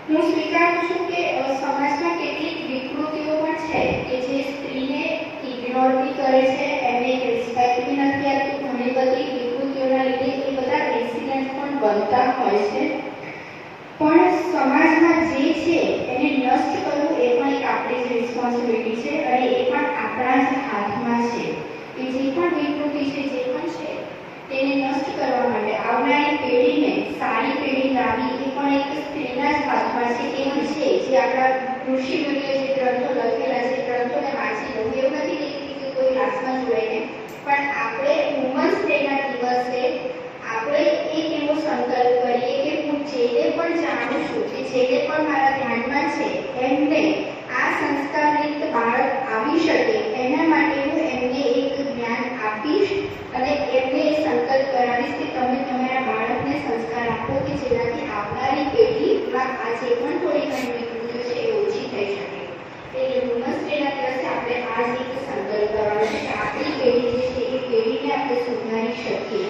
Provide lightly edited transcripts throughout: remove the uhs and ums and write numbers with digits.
હું સ્વીકારું છું કે સમાજમાં કેટલીક વિકૃતિઓ પણ છે કે જે સ્ત્રીને ઇગ્નોર બી કરે છે, એને રિસ્પેક્ટ બી નથી આપતી. ઘણી બધી વિકૃતિઓના લીધે એ બધા રેસિડન્ટ પણ બનતા હોય છે. પણ સમાજમાં જે છે એને નષ્ટ કરવું એ પણ એક આપણી જ રિસ્પોન્સિબિલિટી છે અને એ પણ આપણા જ હાથમાં છે કે જે પણ વિકૃતિ છે, જે પણ છે તેને નષ્ટ કરવા માટે આવનારી પેઢીને સારી પેઢી લાવી એ પણ એક સ્ત્રીના જ હાથમાં છે. એવું છે જે આપણા ઋષિમુનિઓ જે ગ્રંથો લખેલા છે, ગ્રંથોને વાંચી લો. એવું નથી કહેતી કે કોઈ ક્લાસમાં જોઈને, પણ આપણે વુમન્સ ડેના દિવસે આપણે એક એવો સંકલ્પ કરીએ કે હું જેને પણ જાણું છું કે જેને પણ મારા ધ્યાનમાં છે એમને આ સંસ્કારિત બાળક આવી શકે એના માટે હું એમને એક જ્ઞાન આપીશ અને એમને સંકલ્પ કરાવીશ કે તમે તમારા બાળકને સંસ્કાર આપો કે જેનાથી આવનારી પેઢીમાં આ જે પણ થોડી ઘણી વિકૃતિઓ છે એ ઓછી થઈ શકે. એટલે વુમન્સ ડેના દિવસે આપણે આ જ એક સંકલ્પ કરવાનો છે કે આપણી પેઢી જે છે એ પેઢીને આપણે સુધારી શકીએ.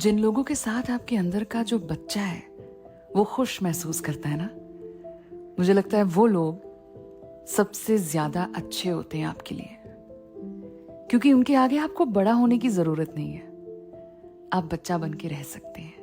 जिन लोगों के साथ आपके अंदर का जो बच्चा है वो खुश महसूस करता है ना, मुझे लगता है वो लोग सबसे ज्यादा अच्छे होते हैं आपके लिए, क्योंकि उनके आगे आपको बड़ा होने की जरूरत नहीं है, आप बच्चा बन के रह सकते हैं।